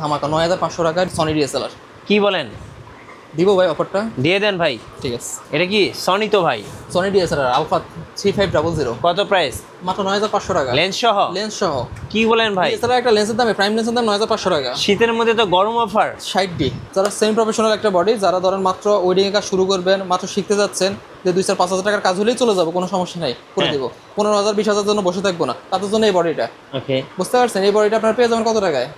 ধামাকা ৯৫০০ টাকার Sony DSLR কি বলেন? দিব ভাই অফারটা দিয়ে দেন ভাই। ঠিক আছে। এটা কি সনি তো ভাই? সনি ডিএসএলআর আলফা 3500 কত প্রাইস? মাত্র ৯৫০০ টাকা লেন্স সহ? লেন্স সহ। কি বলেন ভাই? ডিএসএলআর একটা লেন্সের দামে প্রাইম লেন্সের দাম ৯৫০০ টাকা। শীতের মধ্যে তো গরম অফার। 60D যারা সেমি প্রফেশনাল একটা বডি, যারা ধরেন মাত্র ওয়েডিং এর কাজ শুরু করবেন, মাত্র শিখতে যাচ্ছেন, যে ২-৫ হাজার টাকার কাজ হলেই চলে যাবো, কোনো সমস্যা নাই, করে দিব। ১৫,০০০-২০,০০০ জন্য বসে থাকবো না, তাদের জন্য এই বডিটা। ওকে, বুঝতে পারছেন? এই বডিটা আপনার পেয়ে যাবেন কত টাকায়?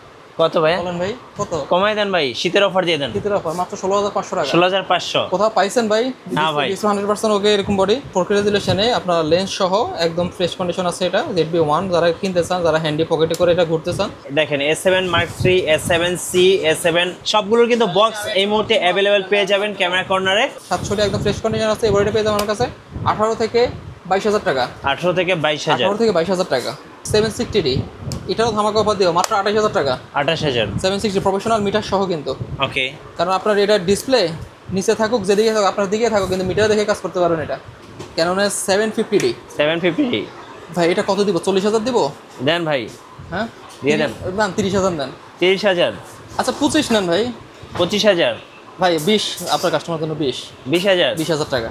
কত ভাই? বলেন ভাই কত? কমাই দেন ভাই, শীতের অফার দিয়ে দেন। শীতের অফার মাত্র ১৬,৫০০ টাকা। ১৬,৫০০? কোথাও পাইছেন ভাই? না ভাই। 100% ওকে এরকম বডি 4K রেজোলিউশনে আপনার লেন্স সহ একদম ফ্রেশ কন্ডিশন আছে। এটা ZB-1 যারা কিনতে চান, যারা হ্যান্ডি পকেটে করে এটা ঘুরতে চান, দেখেন S7 Mark III, S7C, S7 সবগুলোর কিন্তু বক্স এই মুহূর্তে অ্যাভেলেবেল পেয়ে যাবেন ক্যামেরা কর্নারে। 700 একদম ফ্রেশ কন্ডিশন আছে। এই বডিটা পেয়ে যাবেন আমার কাছে 18 থেকে 22,000 টাকা। 18 থেকে 22,000? 18 থেকে 22,000 টাকা। 760D এটাও ধামাকা অফার দিও মাত্র 28,000 টাকা। 28,000? 760 প্রফেশনাল মিটার সহ কিন্তু। ওকে, কারণ আপনার এটা ডিসপ্লে নিচে থাকুক, যেদিকে থাকুক, আপনার দিকে থাকুক, কিন্তু মিটার দেখে কাজ করতে পারবেন। এটা ক্যাননের 750D। 750? ভাই এটা কত দিব? 40,000 দিব? দেন ভাই। হ্যাঁ দিয়ে দেন। দেন 30,000 দেন। 30,000? আচ্ছা 25 নেন ভাই। 25,000? ভাই 20 আপনার কাস্টমার জন্য 20। 20,000? 20,000 টাকা।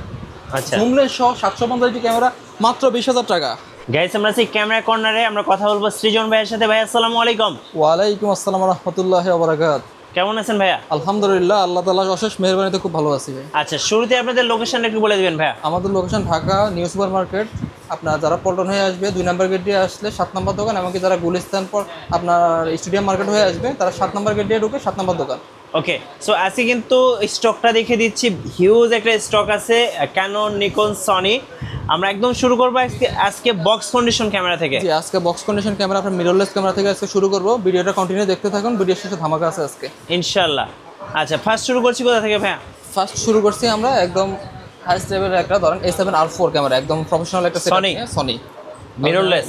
আচ্ছা, জুমলেস সহ 750 ক্যামেরা মাত্র 20,000 টাকা। গাইস আমরা আছি ক্যামেরা কর্নারে, আমরা কথা বলবো সৃজন ভাইয়ের সাথে। ভাই আসসালামু আলাইকুম। ওয়ালাইকুম আসসালাম ওয়া রাহমাতুল্লাহি ওয়া বারাকাতুহু। কেমন আছেন ভাইয়া? আলহামদুলিল্লাহ, আল্লাহ তাআলার অশেষ মেহেরবানিতে খুব ভালো আছি ভাই। আচ্ছা, শুরুতে আপনাদের লোকেশনটা একটু বলে দিবেন ভাইয়া। আমাদের location Dhaka new super market. আপনার যারা পল্টন হয়ে আসবে 2 নম্বর গেট দিয়ে আসলে 7 নম্বর দোকান, এমনকি যারা গুলিস্তান পর আপনার স্টেডিয়াম মার্কেট হয়ে আসবে তারা 7 নম্বর গেট দিয়ে ঢুকে 7 নম্বর দোকান। ওকে, সো আজকে কিন্তু স্টকটা দেখে দিচ্ছি, হিউজ একটা স্টক আছে ক্যানন, নিকন, সনি। আমরা একদম শুরু করবো আজকে বক্স কন্ডিশন ক্যামেরা থেকে। জি, আজকে বক্স কন্ডিশন ক্যামেরা, আপনার মিররলেস ক্যামেরা থেকে আজকে শুরু করব। ভিডিওটা কন্টিনিউ দেখতে থাকুন, ভিডিও শেষে ধামাকা আছে আজকে ইনশাআল্লাহ। আচ্ছা, ফার্স্ট শুরু করছি কোথা থেকে ভাইয়া? ফার্স্ট শুরু করছি আমরা একদম হাইস্ট লেভেলের একটা, ধরেন A7R4 ক্যামেরা, একদম প্রফেশনাল একটা সেটআপ Sony? নিয়ে। সনি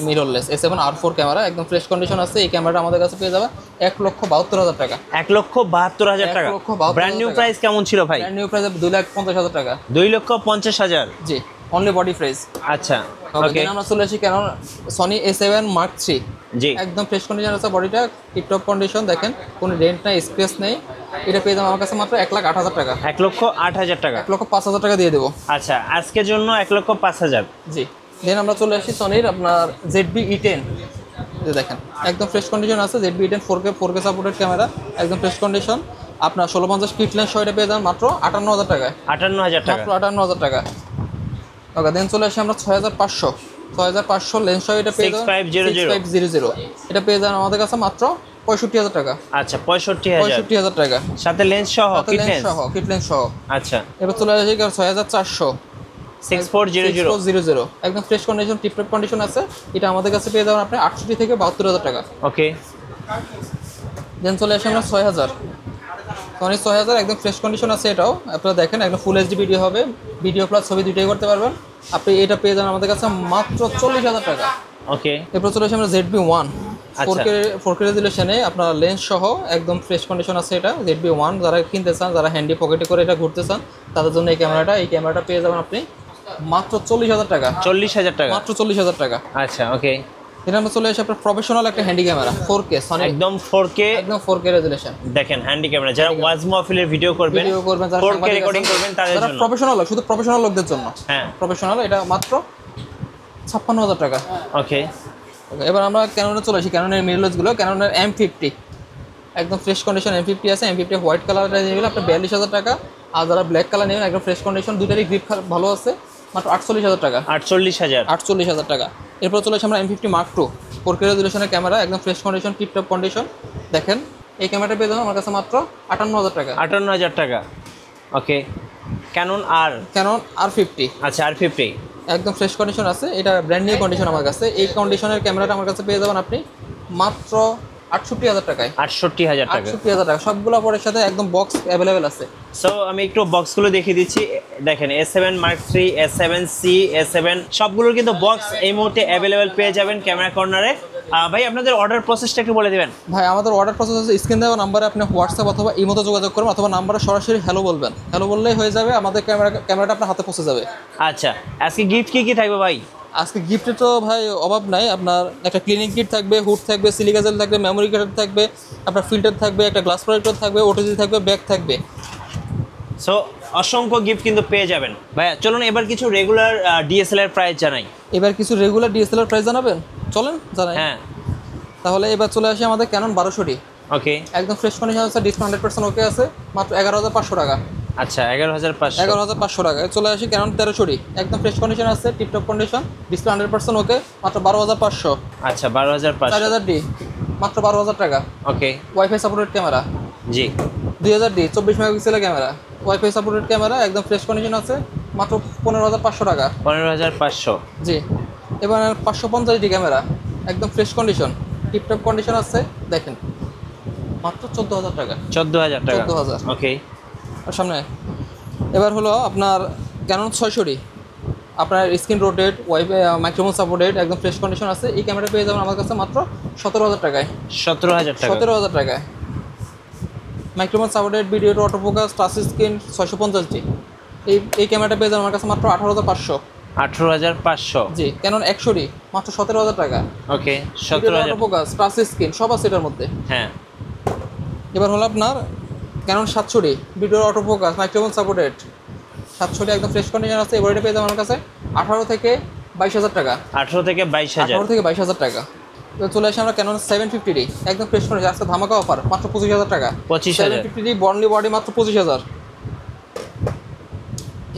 মিররলেস A7R4 ক্যামেরা একদম ফ্রেশ কন্ডিশন আছে। এই ক্যামেরাটা আমাদের কাছে পেয়ে যাবে 1,72,000 টাকা। 1,72,000 টাকা? 1,72,000 ব্র্যান্ড নিউ প্রাইস কেমন ছিল ভাই? ব্র্যান্ড নিউ প্রাইস 2,50,000 টাকা। 2,50,000? জি, অনলি বডি প্রাইস। আচ্ছা, ওকে, ওকে, আমরা চলে আসি কেন সনি A7 Mark III। জি, একদম ফ্রেশ কন্ডিশন আছে, বডিটা টিপটপ কন্ডিশন। দেখেন কোনো ডেন্ট নাই, স্ক্র্যাচ নেই। এটা পেয়ে যাবেন আমার কাছে মাত্র 1,08,000 টাকা। 1,08,000 টাকা? 1,05,000 টাকা দিয়ে দেবো। আচ্ছা, আজকের জন্য 1,05,000। জি, দেন আমরা চলে আসি সনির আপনার ZB-E10। দেখেন একদম ফ্রেশ কন্ডিশন আছে। ZB-E10 4K সাপোর্টেড ক্যামেরা, একদম ফ্রেশ কন্ডিশন। আপনার 1650 কিট লেন্স সহ এটা পেয়ে যাবেন মাত্র 58,000 টাকায়। 58,000 টাকা? মাত্র 58,000 টাকা। ওকে, দেন চলে আসি আমরা 6,500 লেন্স সহ এটা পেয়ে যাবেন 6500। এটা পেয়ে যাবেন আমাদের কাছে মাত্র 65,000 টাকা। আচ্ছা, 65,000? 65,000 টাকা সাথে লেন্স সহ, কিট লেন্স সহ, কিট লেন্স সহ। আচ্ছা, এবার চলে আসি 6,400 6400? একদম ফ্রেশ কন্ডিশন, টিপটপ কন্ডিশন আছে। এটা আমাদের কাছে পেয়ে যাবেন আপনি 68 থেকে 72,000 টাকা। ওকে, দেন চলে আসি আমরা 6,000 সনি 6,000 একদম ফ্রেশ কন্ডিশন আছে। এটাও আপনারা দেখেন একদম ফুল এইচডি ভিডিও হবে, ভিডিও প্লাস ছবি দুইটাই করতে পারবেন আপনি। এটা পেয়ে যাবেন আমাদের কাছে মাত্র 40,000 টাকা। ওকে, এরপর চলে আসি আমরা ZB-1 আচ্ছা। 4K রেজোলিউশনে আপনার লেন্স সহ একদম ফ্রেশ কন্ডিশন আছে। এটা ZB-1 যারা কিনতে চান, যারা হ্যান্ডি পকেটে করে এটা ঘুরতে চান, তাদের জন্য এই ক্যামেরাটা পেয়ে যাবেন আপনি মাত্র 40,000 টাকা। 40,000 টাকা? মাত্র 40,000 টাকা। আচ্ছা, ওকে। এটা আমরা চলে আসি আপনার প্রফেশনাল একটা হ্যান্ডি ক্যামেরা 4K সনি, একদম 4K, একদম 4K রেজোলিউশন। দেখেন হ্যান্ডি ক্যামেরা, যারা ওয়াজ মাহফিলের ভিডিও করবেন, 4K রেকর্ডিং করবেন, তাদের জন্য। প্রফেশনাল, শুধু প্রফেশনাল লোকদের জন্য। হ্যাঁ, প্রফেশনাল, এটা মাত্র 56,000 টাকা। ওকে, এবার আমরা ক্যাননে চলে আসি। ক্যাননের মিররলেসগুলো, ক্যাননের M50 একদম ফ্রেশ কন্ডিশন M50 আছে। M50 হোয়াইট কালারটা নিয়ে গেলে আপনার 42,000 টাকা। আর যারা ব্ল্যাক কালার নেবেন একদম ফ্রেশ কন্ডিশন, দুইটারই গ্রিপ ভালো আছে, মাত্র 48,000 টাকা। 48,000? 48,000 টাকা। এরপর চলে আসি আমরা M50 Mark II 4K রেজোলিউশনের ক্যামেরা, একদম ফ্রেশ কন্ডিশন, টিপটপ কন্ডিশন। দেখেন এই ক্যামেরাটা পেয়ে যাবেন আমার কাছে মাত্র 58,000 টাকা। 58,000 টাকা, ওকে। ক্যানন R50, আচ্ছা, R50 একদম ফ্রেশ কন্ডিশন আছে। এটা ব্র্যান্ড নিউ কন্ডিশন আমার কাছে। এই কন্ডিশনের ক্যামেরাটা আমার কাছে পেয়ে যাবেন আপনি মাত্র 68,000 টাকায়। 68,000 টাকা? 68,000 টাকা। সবগুলো পরের সাথে একদম বক্স অ্যাভেলেবেল আছে। সো আমি একটু বক্সগুলো দেখিয়ে দিচ্ছি। দেখেন S7 Mark III, S7C, S7 সবগুলোর কিন্তু বক্স এই মুহূর্তে অ্যাভেলেবেল পেয়ে যাবেন ক্যামেরা কর্নারে। ভাই আপনাদের অর্ডার প্রসেসটা একটু বলে দিবেন। ভাই আমাদের অর্ডার প্রসেস আছে, স্ক্রিন দেওয়া নাম্বারে আপনি হোয়াটসঅ্যাপ অথবা ইমোতে যোগাযোগ করবেন, অথবা নাম্বারে সরাসরি হ্যালো বলবেন। হ্যালো বললেই হয়ে যাবে, আমাদের ক্যামেরাটা আপনার হাতে পৌঁছে যাবে। আচ্ছা, আজকে গিফট কি থাকবে ভাই? আজকে গিফটের তো ভাই অভাব নাই, আপনার একটা ক্লিনিং কিট থাকবে, হুড থাকবে, সিলিকা জেল থাকবে, মেমোরি কার্ড থাকবে, আপনার ফিল্টার থাকবে, একটা গ্লাস প্রোটেক্টর থাকবে, ওটিজি থাকবে, ব্যাগ থাকবে। সো অসংখ্য গিফট কিন্তু পেয়ে যাবেন ভাইয়া। চলুন এবার কিছু রেগুলার ডিএসএলআর প্রাইস জানাই। এবার কিছু রেগুলার ডিএসএলআর প্রাইস জানাবেন, চলেন জানাই। হ্যাঁ তাহলে এবার চলে আসি আমাদের ক্যানন 1200D, ওকে। একদম ফ্রেশ কন্ডিশন আছে, ডিসকাউন্ট 100% ওকে আছে, মাত্র 11,500 টাকা। আচ্ছা 11,500। 11,500 টাকায় চলে আসি ক্যানন 1300D, একদম ফ্রেশ কন্ডিশন আছে, টিপটপ কন্ডিশন, ডিসপ্লে 100% ওকে, মাত্র 12,500। আচ্ছা 12,500। 4000D মাত্র 12,000 টাকা। ওকে ওয়াইফাই সাপোর্টেড ক্যামেরা জি। 2000D 24 মেগাপিক্সেলের ক্যামেরা, ওয়াইফাই সাপোর্টেড ক্যামেরা, একদম ফ্রেশ কন্ডিশন আছে, মাত্র 15,500 টাকা। 15,500 জি। এবার 550D ক্যামেরা, একদম ফ্রেশ কন্ডিশন, টিপটপ কন্ডিশন আছে, দেখেন মাত্র 14,000 টাকা। 14,000 টাকা। 14,000 ওকে। আর সামনে এবার হলো আপনার ক্যানন 600D, আপনার screen rotate, wifi microphone supported, একদম ফ্রেশ কন্ডিশন আছে। এই ক্যামেরা পেয়ে যাবেন আমার কাছে মাত্র 17,000 টাকায়। 17,000 টাকা। 17,000 টাকায় microphone supported, video auto focus, touch screen, 650D। এই ক্যামেরাটা পেয়ে যাবেন আমার কাছে মাত্র 18,500। 18,500 জি। ক্যানন 100D মাত্র 17,000 টাকা। Okay. Video 17,000 auto focus, touch screen সব আছে এটার মধ্যে। হ্যাঁ। এবার হলো আপনার Canon 700D, video auto focus, microphone supported, 700D একদম ফ্রেশ কন্ডিশন আছে। এবার এটা পেয়ে যাবেন আমার কাছে 18 থেকে 22,000 টাকা। 18 থেকে 22,000। 18 থেকে 22,000 টাকা। এবার চলে আসি আমরা ক্যানন 750D, একদম ফ্রেশ কন্ডিশন, আজকে ধামাকা অফার, মাত্র 25,000 টাকা। 25,000। 750D বর্নলি বডি মাত্র 25,000।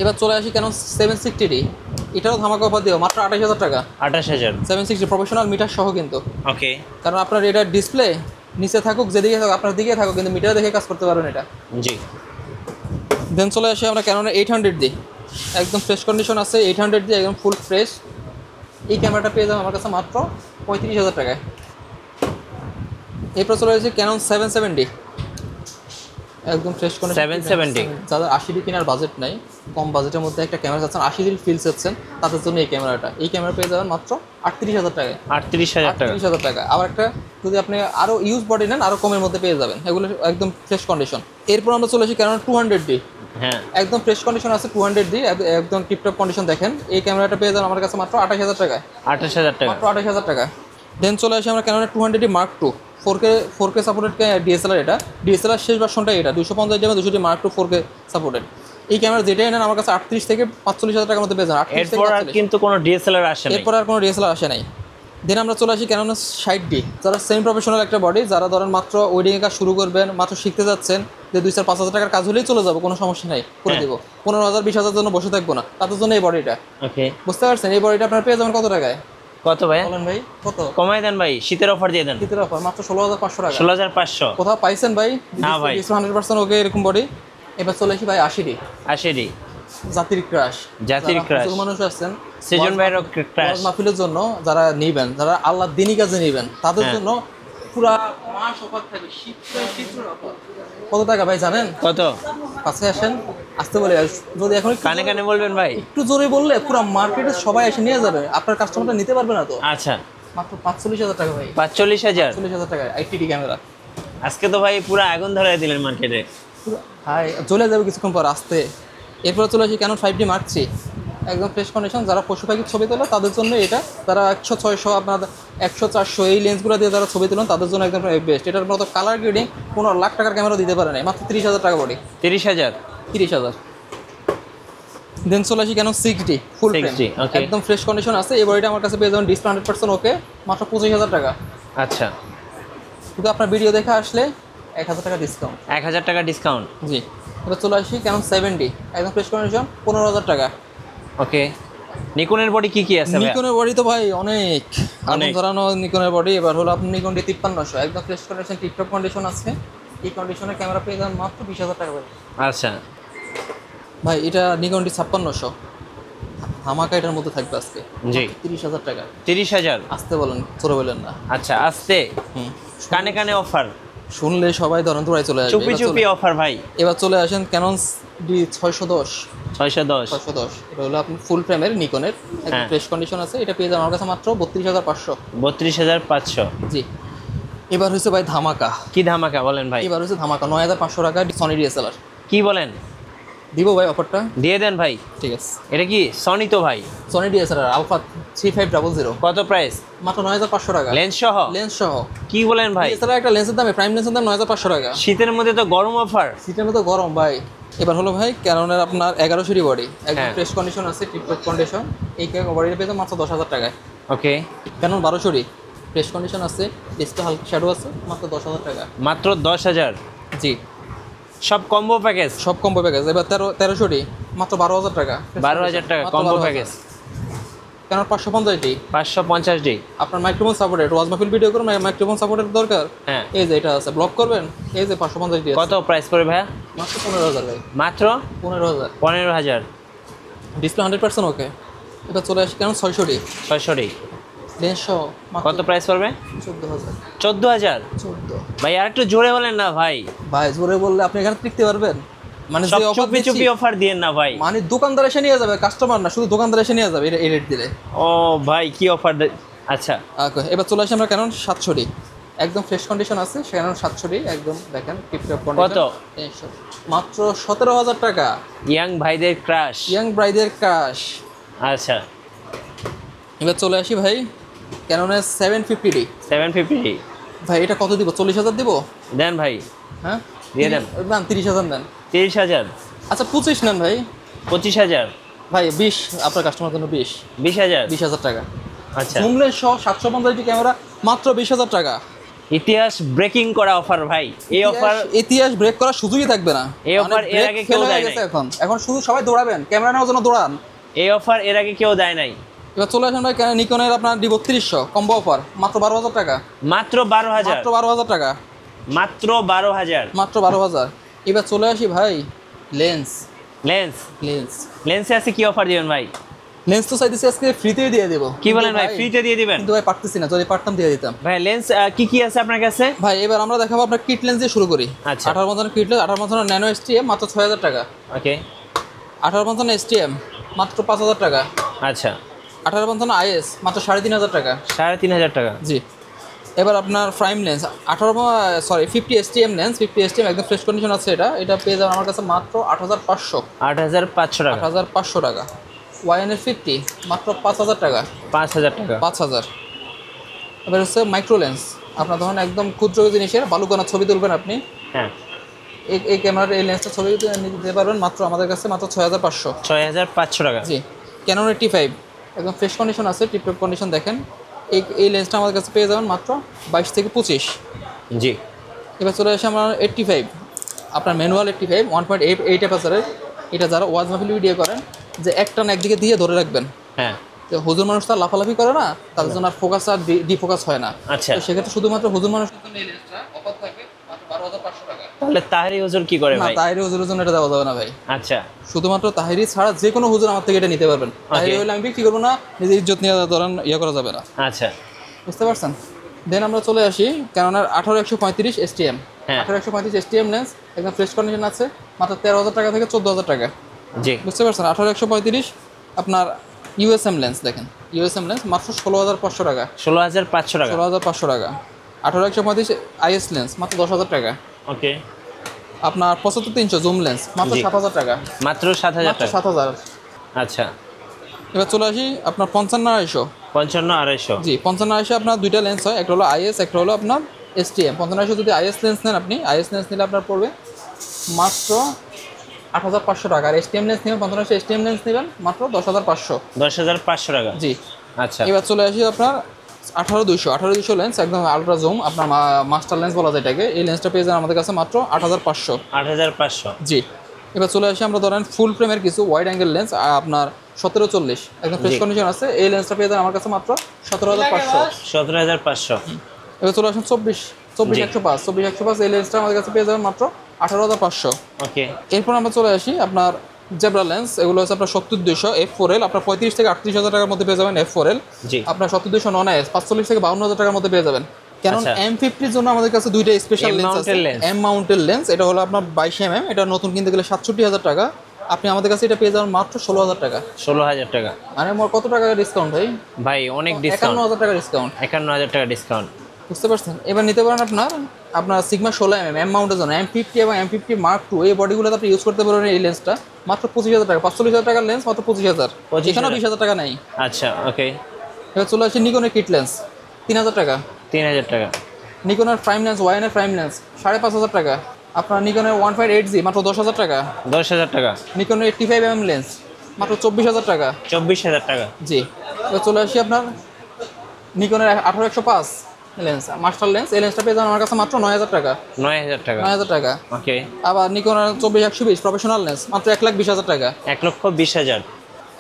এবার চলে আসি ক্যানন 760D, এটারও ধামাকা অফার দিও, মাত্র 28,000 টাকা। 28,000 760 প্রফেশনাল মিটার সহ কিন্তু, ওকে। কারণ আপনার এটা ডিসপ্লে নিচে থাকুক, যেদিকে থাকুক আপনার দিকে থাকুক, কিন্তু মিটার দেখে কাজ করতে পারবেন এটা। জি। দেন চলে আসি আমরা ক্যাননের 800D, একদম ফ্রেশ কন্ডিশন আছে, 800D একদম ফুল ফ্রেশ। এই ক্যামেরাটা পেয়ে যাবেন আমার কাছে মাত্র 35,000 টাকায়। এরপর চলে আসি ক্যানন 770D, একদম ফ্রেশ কন্ডিশন। 770 যাদের 80D কেনার বাজেট নাই, কম বাজেটের মধ্যে একটা ক্যামেরা চাচ্ছেন, 80D ফিল চাচ্ছেন, তাদের জন্য এই ক্যামেরাটা। এই ক্যামেরা পেয়ে যাবেন মাত্র 38,000 টাকায়। 38,000 টাকা। 38,000 টাকা। আবার একটা যদি আপনি আরও ইউজ বডি নেন, আরও কমের মধ্যে পেয়ে যাবেন, এগুলো একদম ফ্রেশ কন্ডিশন। এরপর আমরা চলে আসি ক্যানন 200D, হ্যাঁ। একদম ফ্রেশ কন্ডিশন আছে, 200D একদম টিপটপ কন্ডিশন। দেখেন এই ক্যামেরাটা পেয়ে যাবেন আমার কাছে মাত্র 28,000 টাকায়। 28,000 টাকা। মাত্র 28,000 টাকা। দেন চলে আসি আমরা ক্যাননের 200D Mark II, 4K supported DSLR. এটা ডিএসএলআর শেষ ভার্সনটা, এটা 250 200D Mark II 4K supported. এই ক্যামেরা যেটাই নেন আমার কাছে 38 থেকে 45,000 টাকার মধ্যে পেয়ে যাবেন। 38 থেকে এরপর আর 45। কিন্তু কোনো ডিএসএলআর আসে না। এরপর আর কোনো ডিএসএলআর আসে নাই। দেন আমরা চলে আসি ক্যানন 60D, যারা সেমি প্রফেশনাল একটা বডি, যারা ধরেন মাত্র ওয়েডিংয়ের কাজ শুরু করবেন, মাত্র শিখতে যাচ্ছেন, যে 2-4-5,000 টাকার কাজ হলেই চলে যাবো, কোনো সমস্যা নেই, করে দেবো, 15,000 20,000 জন্য বসে থাকবো না, তাদের জন্য এই বডিটা। ওকে। বুঝতে পারছেন? এই বডিটা আপনার পেয়ে যাবেন কত টাকায়? কত ভাই? বলেন ভাই কত? কমাই দেন ভাই, শীতের অফার দিয়ে দেন। শীতের অফার মাত্র 16,500 টাকা। 16,500। কোথাও পাইছেন ভাই? না ভাই। 100% ওকে এরকম বডি। এবার চলে আসি ভাই 80D, 80D জাতির ক্রাশ। জাতির ক্রাশ। মানুষ আছেন সেজন ভাইয়ের ক্রাশ মাহফিলের জন্য, যারা নিবেন, যারা আল্লাহ দিনই কাজে নিবেন, তাদের জন্য পুরা মাস অফার থাকবে, শীতের অফার। কত টাকা ভাই জানেন? কত? কাছে আসেন, আসতে বলে, যদি এখন কানে কানে বলবেন ভাই। একটু জোরে বললে পুরো মার্কেটে সবাই এসে নিয়ে যাবে, আপনার কাস্টমারটা নিতে পারবে না তো। আচ্ছা। মাত্র 45,000 টাকা ভাই। 45,000। 45,000 টাকা 80D ক্যামেরা। আজকে তো ভাই পুরো আগুন ধরাই দিলেন মার্কেটে। হাই চলে যাবে কিছুক্ষণ পর আসতে। এরপরে চলে আসি ক্যানন 5D Mark III, একদম ফ্রেশ কন্ডিশন। যারা পশু পাখির ছবি তোলে তাদের জন্য এটা, তারা 100-600 আপনার 100-400 এই লেন্সগুলো দিয়ে যারা ছবি তোলেন তাদের জন্য একদম বেস্ট। এটার মতো কালার গ্রেডিং 15 লাখ টাকার ক্যামেরা দিতে পারে না, মাত্র 30,000 টাকা বডি। 30,000। 30,000। দেন চলে আসি ক্যানন 6D ফুল ফ্রেম, একদম ফ্রেশ কন্ডিশন আছে। এই বডিটা আমার কাছে পেয়ে যাবেন ডিসপ্লে 100% ওকে, মাত্র 25,000 টাকা। আচ্ছা। শুধু আপনার ভিডিও দেখে আসলে 1,000 টাকা ডিসকাউন্ট। 1,000 টাকা ডিসকাউন্ট। জি। এবার চলে আসি ক্যানন 7D, একদম ফ্রেশ কন্ডিশন, 15,000 টাকা। ওকে। নিকনের বডি কি কি আছে ভাই? নিকনের বডি তো ভাই অনেক ধরানো নিকনের বডি। এবার হলো আপনি নিকন ডি 5300, একদম ফ্রেশ কন্ডিশন, টিপটপ কন্ডিশন আছে। এই কন্ডিশনের ক্যামেরা পেয়ে যাবেন মাত্র 20,000 টাকা ভাই। আচ্ছা ভাই এটা নিকন ডি 5600, ধামাকা এটার মধ্যে থাকবে আজকে। জি। 30,000 টাকা। 30,000। আসতে বলেন, চলে বলেন না। আচ্ছা আস্তে, কানে কানে অফার, শুনলে সবাই ধরেন দৌড়াই চলে আসবে। চুপি চুপি অফার ভাই। এবার চলে আসেন ক্যানন ডি 610। 610। এটা হলো আপনি ফুল ফ্রেমের নিকনের, একদম ফ্রেশ কন্ডিশন আছে। এটা পেয়ে যাবেন আমার কাছে মাত্র 32,500। 32,500। জি। এবার হচ্ছে ভাই ধামাকা। কি ধামাকা বলেন ভাই? এবার হচ্ছে ধামাকা 9,500 টাকা সনি ডিএসএলআর। কি বলেন? দিব ভাই অফারটা, দিয়ে দেন ভাই। ঠিক আছে। এটা কি সনি তো ভাই? সনি ডিএসএলআর আলফা 3500, কত প্রাইস? মাত্র 9500 টাকা, লেন্স সহ? লেন্স সহ। কি বলেন ভাই? ডিএসএলআর একটা লেন্সের দাম, প্রাইম লেন্সের দাম 9500 টাকা। শীতের মধ্যে তো গরম অফার। শীতের মতো গরম ভাই। এবার হলো ভাই ক্যাননের আপনার 1100 বডি, একদম হ্যাঁ। ফ্রেশ কন্ডিশন আছে, টিপটপ কন্ডিশন। এই বডিটা পেয়ে যাবেন মাত্র 10000 টাকায়। ওকে, ক্যানন 1200 ফ্রেশ কন্ডিশন আছে, ডিসপ্লে হালকা শ্যাডো আছে, মাত্র 10000 টাকা। মাত্র 10,000? জি, সব কম্বো প্যাকেজ? সব কম্বো প্যাকেজ। এবার 1300 মাত্র 12000 টাকা। 12,000 টাকা কম্বো প্যাকেজ। কেন 550 550 আপনার মাইক্রোফোন সাপোর্টেড, ওয়াজ মাহফিল ভিডিও করুন, মাইক্রোফোন সাপোর্টের দরকার, হ্যাঁ। এই যে এটা আছে, ব্লক করবেন, এই যে 550 কত প্রাইস পড়বে ভাইয়া? মাত্র 15000 ভাই, মাত্র 15000। 15,000? ডিসপ্লে 100% ওকে। এটা চলে আসে কেন 600 600? লেন্স সহ কত প্রাইস পড়বে? 14000। 14,000? 14 ভাই আর একটু জোরে বলেন না ভাই। ভাই জোরে বললে আপনি এখানে টিকতে পারবেন? মানে সব যে অফার চুপি চুপি অফার দিয়েন না ভাই। মানে দোকানদার এসে নিয়ে যাবে, কাস্টমার না, শুধু দোকানদার এসে নিয়ে যাবে এই রেট দিলে। ও ভাই কি অফার? আচ্ছা ওকে, এবার চলে আসি আমরা ক্যানন 700, একদম ফ্রেশ কন্ডিশন আছে ক্যানন 700, একদম দেখেন টিপটপ কন্ডিশন। কত? মাত্র 17000 টাকা। ইয়াং ভাইদের ক্রাশ। Young ব্রাইডের crush. আচ্ছা, এবার চলে আসি ভাই ক্যাননের 750 750? ভাই এটা কত দিব? 40000 দিব? দেন ভাই। হ্যাঁ দিয়ে দেন। 30000 দেন। 30,000? আচ্ছা 25 নেন ভাই। 25,000? ভাই 20, আপনার কাস্টমার জন্য 20। 20,000? 20000 টাকা। আচ্ছা, জুমলেস সহ 750 ক্যামেরা মাত্র 20000 টাকা। ইতিহাস ব্রেকিং করা অফার ভাই। এই অফার, ইতিহাস ব্রেক করার সুযোগই থাকবে না। এই অফার এর আগে কেউ দেয় নাই। এখন শুধু সবাই দৌড়াবেন, ক্যামেরা নেওয়ার জন্য দৌড়ান। এই অফার এর আগে কেউ দেয় নাই। এবার চলে আসেন ভাই নিকনের আপনার D3200 কম্বো অফার, মাত্র 12000 টাকা। মাত্র 12,000? মাত্র 12000 টাকা, মাত্র 12,000? মাত্র 12000। এবার চলে আসি ভাই লেন্স। লেন্স? লেন্স লেন্সে আছে কি অফার দিবেন ভাই? লেন্স তো চাইতেছি আজকে ফ্রিতেই দিয়ে দেবো। কি বলেন ভাই, ফ্রিতে দিয়ে দিবেন? কিন্তু ভাই পারতেছি না, যদি পারতাম দিয়ে দিতাম। ভাই লেন্স কি কি আছে আপনার কাছে? ভাই এবার আমরা দেখাবো আপনার কিট লেন্স দিয়ে শুরু করি। আচ্ছা। 18 কিট লেন্স, 18 ন্যানো STM মাত্র 6000 টাকা। ওকে। 18 STM মাত্র 5000 টাকা। আচ্ছা। 18 IS মাত্র 3500 টাকা। 3500 টাকা? জি। এবার আপনার prime lens 50 STM lens, 50 STM একদম ফ্রেশ কন্ডিশন আছে, এটা পেয়ে যাবেন আমার কাছে মাত্র 8500। 8500 টাকা? 8500 টাকা। YNF50 মাত্র 5000 টাকা। 5000 টাকা? 5000। এবার হচ্ছে মাইক্রো লেন্স, আপনার ধরুন একদম ক্ষুদ্র জিনিসের বালুকণার ছবি তুলবেন আপনি, হ্যাঁ। এই ক্যামেরার এই লেন্সটা ছবি নিতে পারবেন মাত্র আমাদের কাছে মাত্র 6500। 6500 টাকা? জি। ক্যানন 85 একদম ফ্রেশ কন্ডিশন আছে, টিপটপ কন্ডিশন দেখেন। এই লেন্সটা আমাদের কাছে পেয়ে যাবেন মাত্র 22 থেকে 25। জি। এবার চলে আসে আমার 85, আপনার ম্যানুয়াল 85 1.8 অ্যাপারচারের। এটা যারা ওয়াজ মাহফিল ভিডিও করেন, যে একটা না একদিকে দিয়ে ধরে রাখবেন, হ্যাঁ। তো হুজুর মানুষ তার লাফালাফি করে না, তাদের জন্য আর ফোকাস আর ডিফোকাস হয় না। আচ্ছা। তো সেক্ষেত্রে শুধুমাত্র হুজুর মানুষের জন্য এই লেন্সটা অফার থাকবে মাত্র 12500 টাকা। তাহলে তাহেরি হুজুর কি করে না, ভাই? তাহিরি হুজুরের জন্য এটা দেওয়া যাবে না ভাই। আচ্ছা। শুধুমাত্র তাহিরি ছাড়া যে কোনো হুজুর আমার থেকে এটা নিতে পারবেন। তাহিরি হলে আমি বিক্রি করবো না, নিজের ইজ্জত নিয়ে ধরেন ইয়ে করা যাবে না। আচ্ছা। বুঝতে পারছেন? দেন আমরা চলে আসি ক্যাননের 18135 STM। হ্যাঁ। 18135 STM লেন্স একদম ফ্রেশ কন্ডিশন আছে, মাত্র 13000 টাকা থেকে 14000 টাকা। জি। বুঝতে পারছেন? 18135 আপনার USM লেন্স দেখেন, USM লেন্স মাত্র 16500 টাকা। 16500 টাকা? 16500 টাকা। 18135 IS লেন্স মাত্র 10000 টাকা। ওকে। আপনার 75300 জুম লেন্স মাত্র 7000 টাকা। মাত্র 7000 মাত্র টাকা? 7000। আচ্ছা। এবার চলে আসি আপনার 55200। 55200? জি, 55200 আপনার দুইটা লেন্স হয়, একটা হলো IS, একটা হলো আপনার STM। 55200 যদি IS লেন্স নেন আপনি, IS লেন্স নিলে আপনার পড়বে মাত্র 8500 টাকা। আর STM লেন্স নেবেন, 55200 STM লেন্স নেবেন মাত্র 10500। 10500 টাকা? জি। আচ্ছা। এবার চলে আসি আপনার 18200 লেন্স একদম আলট্রা জুম, আপনার মাস্টার লেন্স বলা যায় এটাকে। এই লেন্সটা পেয়ে যান আমাদের কাছে মাত্র 8500। 8500? জি। এবার চলে আসি আমরা ধরেন ফুল ফ্রেমের কিছু ওয়াইড অ্যাঙ্গেল লেন্স, আপনার 1740 একদম ফ্রেশ কন্ডিশন আছে, এই লেন্সটা পেয়ে যান আমার কাছে মাত্র 17500। 17500? এবার চলে আসুন 24105 এই লেন্সটা আমাদের কাছে পেয়ে যাবেন মাত্র 18500। ওকে। এরপর আমরা চলে আসি আপনার জেব্রা লেন্স, এগুলো হচ্ছে আপনার 70200 F4L, আপনার 35 থেকে 38000 টাকার মধ্যে পেয়ে যাবেন F4L। জি। আপনার 70200 নন IS 45 থেকে 52000 টাকার মধ্যে পেয়ে যাবেন। কারণ আচ্ছা। M50 এর জন্য আমাদের কাছে দুইটা স্পেশাল লেন্স আছে। M মাউন্টেড লেন্স, এটা হলো আপনার 22mm, এটা নতুন কিনতে গেলে 67000 টাকা। আপনি আমাদের কাছে এটা পেয়ে যাবেন মাত্র 16000 টাকা। 16000 টাকা? মানে মোট কত টাকা ডিসকাউন্ট ভাই? ভাই অনেক ডিসকাউন্ট। 51000 টাকা ডিসকাউন্ট। 51000 টাকা ডিসকাউন্ট? বুঝতে পারছেন? এবার নিতে পারেন আপনার সিগমা 16mm এম মাউন্টের জন্য M50 এবং M50 Mark II এই বডিগুলোতে আপনি ইউজ করতে পারবেন এই লেন্সটা মাত্র 25,000 টাকা। 45,000 টাকার লেন্স মাত্র 25,000, এখানেও 20,000 টাকা নেই। আচ্ছা ওকে। এবার চলে আসি নিকনের কিট লেন্স 3,000 টাকা। 3,000 টাকা। নিকনের প্রাইম লেন্স ওয়াইনের প্রাইম লেন্স 5,500 টাকা। আপনার নিকনের 1.8G মাত্র 10,000 টাকা। 10,000 টাকা। নিকনের 85mm লেন্স মাত্র 24,000 টাকা। 24,000 টাকা। জি। এবার চলে আসি আপনার নিকনের 18-105 লেন্স মাস্টার লেন্স, এই লেন্সটা পেয়ে যাবেন আমার কাছে মাত্র 9,000 টাকা। 9,000 টাকা। 9,000 টাকা। ওকে। আবার নিকনের 24-120 প্রফেশনাল লেন্স মাত্র 1,20,000 টাকা। 1,20,000।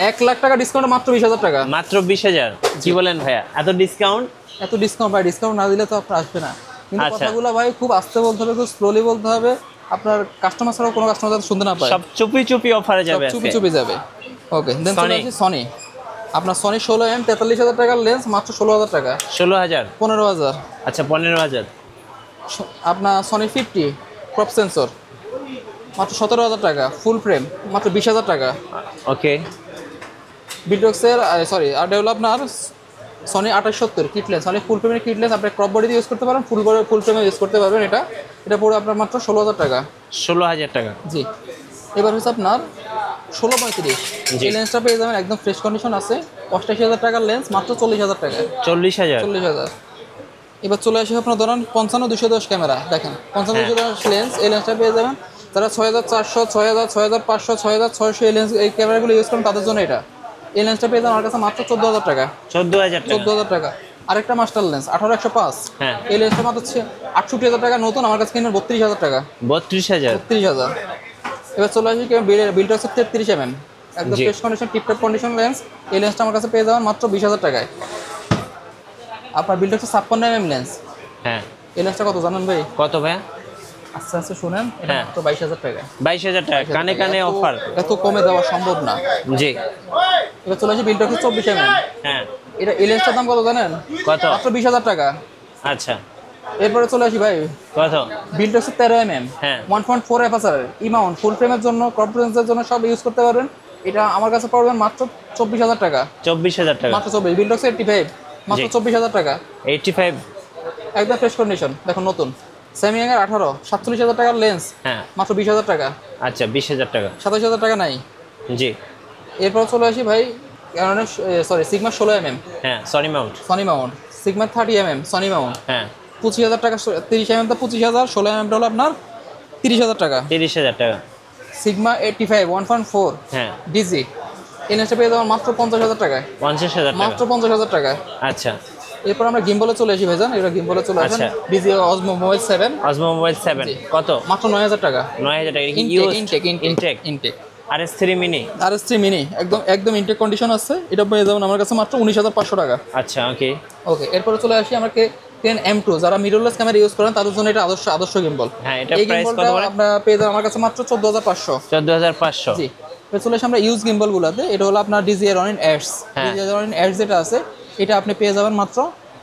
1 লাখ টাকা ডিসকাউন্ট মাত্র 20,000 টাকা। মাত্র 20,000? কি বলেন ভাইয়া, এত ডিসকাউন্ট? এত ডিসকাউন্ট ভাই, ডিসকাউন্ট না দিলে তো আপনার আসবে না। কিন্তু আচ্ছা। কথাগুলো ভাই খুব আস্তে বলতে হবে, খুব স্লোলি বলতে হবে, আপনার কাস্টমার ছাড়াও কোনো কাস্টমার যাতে শুনতে না পায়। সব চুপি চুপি অফারে যাবে আজকে। চুপি চুপি যাবে। ওকে, দেন চলে Sony। আসি সনি। আপনার সনি 16mm 43,000 টাকার লেন্স মাত্র 16,000 টাকা। 16,000? 15,000। আচ্ছা 15,000। আপনার সনি 50 ক্রপ সেন্সর মাত্র 17,000 টাকা। ফুল ফ্রেম মাত্র 20,000 টাকা। ওকে। বিল্ডক্সের সরি আর ডেভেলপ আপনার সনি 2870 কিট লেন্স, সনি ফুল ফ্রেমের কিট লেন্স আপনি ক্রপ বডিতে ইউজ করতে পারেন, ফুল ফ্রেমে ইউজ করতে পারবেন। এটা পড়ে আপনার মাত্র 16,000 টাকা। 16,000 টাকা। জি। এবার হচ্ছে আপনার 16-35 জি। এই লেন্সটা পেয়ে যাবেন, একদম ফ্রেশ কন্ডিশন আছে। 88,000 টাকার লেন্স মাত্র 40,000 টাকা। 40,000? 40,000। এবার চলে আসি আপনার ধরেন 55-210 ক্যামেরা, দেখেন 55-210 লেন্স, এই লেন্সটা পেয়ে যাবেন যারা 6,400, 6,000, 6,500, 6,600 এই লেন্স এই ক্যামেরাগুলো ইউজ করেন তাদের জন্য এটা। এই লেন্সটা পেয়ে যাবেন আমার কাছে মাত্র 14,000 টাকা। 14,000 টাকা। 14,000 টাকা। আরেকটা মাস্টার লেন্স 18-105, হ্যাঁ। এই লেন্সটা মাত্র 68,000 টাকা নতুন, আমার কাছে কিনবেন 32,000 টাকা। 32,000? 32,000। এবার চলে আসি বিল্ডক্সের 33mm একদম জি। Fresh condition tiptop condition lens, এই লেন্সটা আমার কাছে পেয়ে যাবেন মাত্র 20,000 টাকায়। আপনার বিল্ডক্সের 56mm লেন্স, হ্যাঁ। এই লেন্সটা কত জানেন ভাই? কত ভাইয়া? আস্তে আস্তে শুনেন, এটা হ্যাঁ। মাত্র 22,000 টাকা। 22,000 টাকা, কানে কানে অফার। এত কমে দেওয়া সম্ভব না। জি। এবার চলে আসি বিল্ডক্সের 24mm, হ্যাঁ। এটা এই লেন্সটার দাম কত জানেন? কত? মাত্র 20,000 টাকা। আচ্ছা। এরপরে চলে আসি ভাই কত? বিল্ডক্সের 13mm হ্যাঁ। 1.4 অ্যাপাচারের ইমাউন্ট ফুল ফ্রেমের জন্য ক্রপ লেন্সের জন্য সব ইউজ করতে পারবেন। এটা আমার কাছে পড়বেন মাত্র 24,000 টাকা। 24,000 টাকা? মাত্র 24। বিল্ডক্সের 85 মাত্র জি। 24,000 টাকা। 85? একদম ফ্রেশ কন্ডিশন, দেখুন নতুন। স্যামসাং এর 18 47,000 টাকার লেন্স হ্যাঁ। মাত্র 20,000 টাকা। আচ্ছা 20,000 টাকা। 27,000 টাকা নাই। জি। এরপর চলে আসি ভাই সরি সিগমা 16mm হ্যাঁ, Sony Mount. Sony Mount, sigma 30mm Sony Mount হ্যাঁ। 25,000 টাকা। 30mm তো 25,000, 16mm হলো আপনার 30,000 টাকা। 30,000 টাকা। সিগমা 85 1.4 হ্যাঁ। ডিজি, এই লেন্সটা পেয়ে যাবেন মাত্র 50,000 টাকায়। 50,000 টাকা? মাত্র 50,000 টাকা। আচ্ছা। এরপর আমরা গিম্বলে চলে আসি ভাইজান, এটা গিম্বলে চলে আসেন। আচ্ছা। DJI Osmo mobile 7 Osmo mobile 7 কত? মাত্র 9,000 টাকা। 9,000 টাকা। Intact RS3 mini? RS3 mini একদম ইনটেক কন্ডিশন আছে, এটা পেয়ে যাবেন আমার কাছে মাত্র 19,500 টাকা। আচ্ছা ওকে। ওকে, এরপরে চলে আসি আমাকে 10M2 যারা মিররলেস ক্যামেরা ইউজ করেন তাদের জন্য এটা আদর্শ গিম্বল। হ্যাঁ, এটা এই প্রাইস কত গিম্বলটা বলে? আপনারা পেয়ে যাবেন আমার কাছে মাত্র 14,500। 14,500? জি। এবার চলে আসি আমরা ইউজ গিম্বল গুলাতে, এটা হলো আপনার DJI Ronin X। হ্যাঁ। DJI Ronin X যেটা আছে এটা আপনি পেয়ে যাবেন মাত্র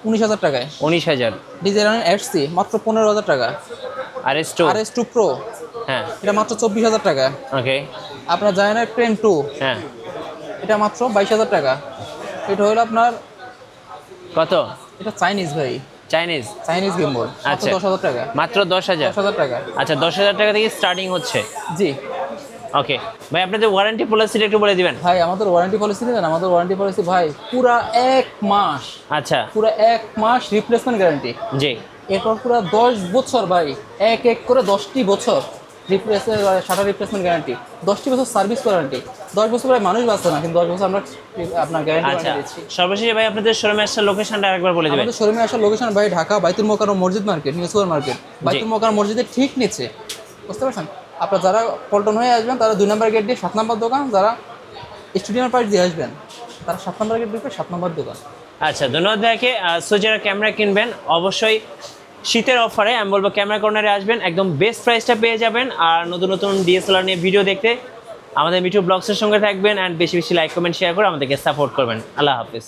19,000 টাকায়। 19,000? DJI Ronin XC মাত্র 15,000 টাকা। RS2? RS2 Pro হ্যাঁ। এটা মাত্র 24,000 টাকা। ওকে। আপনার জায়ানের ট্রেন 2 হ্যাঁ। এটা মাত্র 22,000 টাকা। এটা হলো আপনার কত? এটা চাইনিজ ভাই, চাইনিজ গিম্বল মাত্র আচ্ছা। 10,000 টাকা। মাত্র 10,000? 10,000 টাকা। আচ্ছা 10,000 টাকা থেকে স্টার্টিং হচ্ছে। জি ওকে ভাই, আপনাদের ওয়ারেন্টি পলিসিটা একটু বলে দিবেন। ভাই, আমাদের ওয়ারেন্টি পলিসি দেন। আমাদের ওয়ারেন্টি পলিসি ভাই পুরা 1 মাস, আচ্ছা। পুরা 1 মাস রিপ্লেসমেন্ট গ্যারান্টি। জি। এরপর পুরো 10 বছর ভাই, এক করে 10টি বছর শাটার রিপ্লেসমেন্ট গ্যারান্টি, 10টি বছর সার্ভিস ওয়ারেন্টি। 10 বছর ভাই মানুষ বাঁচছে না, কিন্তু 10 বছর আমরা আপনার গ্যারান্টি আচ্ছা, দিচ্ছি। সর্বশেষে ভাই আপনাদের শোরুমে আসার লোকেশনটা আরেকবার বলে দিবেন। আমাদের শোরুমে আসার লোকেশন ভাই ঢাকা বাইতুল মোকাররম মসজিদ মার্কেট, নিউ সুপার মার্কেট, বাইতুল মোকাররম মসজিদের ঠিক নিচে। বুঝতে পারছেন? আপনারা যারা পল্টন হয়ে আসবেন তারা 2 নম্বর গেট দিয়ে 7 নম্বর দোকান, যারা স্টেডিয়াম পাশ দিয়ে আসবেন তারা 7 নম্বর গেট দিয়ে 7 নম্বর দোকান। আচ্ছা ধন্যবাদ ভাইকে। সো যারা ক্যামেরা কিনবেন অবশ্যই শীতের অফারে আমি বলবো ক্যামেরা কর্নারে আসবেন, একদম বেস্ট প্রাইসটা পেয়ে যাবেন। আর নতুন নতুন DSLR নিয়ে ভিডিও দেখতে আমাদের মিঠু ব্লগসের সঙ্গে থাকবেন, অ্যান্ড বেশি বেশি লাইক কমেন্ট শেয়ার করে আমাদেরকে সাপোর্ট করবেন। আল্লাহ হাফিজ।